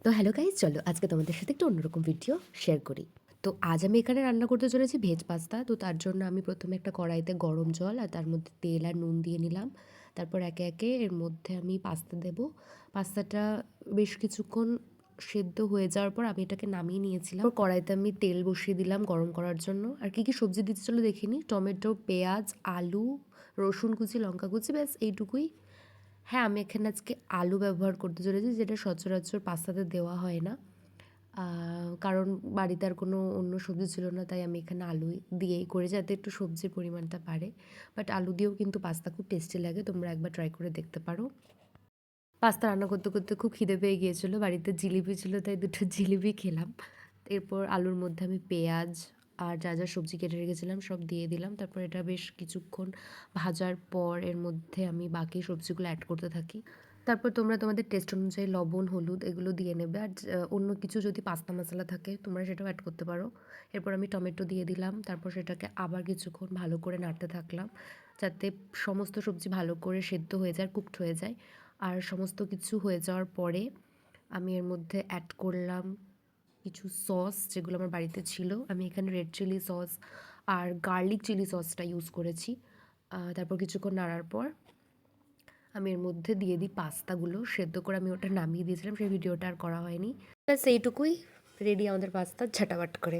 তো hello guys, চলো আজকে তোমাদের সাথে একটা অন্যরকম ভিডিও শেয়ার করি। তো আজ আমি এখানে রান্না করতে চলেছি ভেজ পাস্তা। তো তার জন্য আমি প্রথমে একটা কড়াইতে গরম জল আর তার মধ্যে তেল আর নুন দিয়ে নিলাম। তারপর একে একে এর মধ্যে আমি পাস্তা দেব। পাস্তাটা বেশ কিছুক্ষণ সেদ্ধ হয়ে যাওয়ার পর আমি এটাকে নামিয়ে নিয়েছিলাম। কড়াইতে আমি তেল বসিয়ে দিলাম গরম করার জন্য। আর কি কি সবজি দিতে চলো দেখিনি, টমেটো, পেঁয়াজ, আলু, রসুন কুচি, লঙ্কা কুচি, ব্যাস এইটুকুই। হ্যাঁ, আমি এখানে আজকে আলু ব্যবহার করতে চলেছি, যেটা সচরাচর পাস্তাতে দেওয়া হয় না। কারণ বাড়িতে আর কোনো অন্য সবজি ছিল না, তাই আমি এখানে আলু দিয়েই করি যাতে একটু সবজির পরিমাণটা বাড়ে। বাট আলু দিয়েও কিন্তু পাস্তা খুব টেস্টি লাগে, তোমরা একবার ট্রাই করে দেখতে পারো। পাস্তা রান্না করতে করতে খুব খিদে পেয়ে গিয়েছিলো, বাড়িতে জিলিপি ছিল তাই দুটো জিলিপি খেলাম। এরপর আলুর মধ্যে আমি পেঁয়াজ আর যা যা সবজি কেটে রেখেছিলাম সব দিয়ে দিলাম। তারপর এটা বেশ কিছুক্ষণ ভাজার পর এর মধ্যে আমি বাকি সবজিগুলো অ্যাড করতে থাকি। তারপর তোমরা তোমাদের টেস্ট অনুযায়ী লবণ, হলুদ এগুলো দিয়ে নেবে। আর অন্য কিছু যদি পাস্তা মশলা থাকে তোমরা সেটাও অ্যাড করতে পারো। এরপর আমি টমেটো দিয়ে দিলাম, তারপর সেটাকে আবার কিছুক্ষণ ভালো করে নাড়তে থাকলাম যাতে সমস্ত সবজি ভালো করে সেদ্ধ হয়ে যায়, কুকড হয়ে যায়। আর সমস্ত কিছু হয়ে যাওয়ার পরে আমি এর মধ্যে অ্যাড করলাম কিছু সস যেগুলো আমার বাড়িতে ছিল। আমি এখানে রেড চিলি সস আর গার্লিক চিলি সসটা ইউজ করেছি। তারপর কিছুক্ষণ নাড়ার পর আমি এর মধ্যে দিয়ে দিই পাস্তাগুলো। সেদ্ধ করে আমি ওটা নামিয়ে দিয়েছিলাম, সেই ভিডিওটা আর করা হয়নি। ব্যাস এইটুকুই, রেডি আমাদের পাস্তা ঝাটাবাট করে।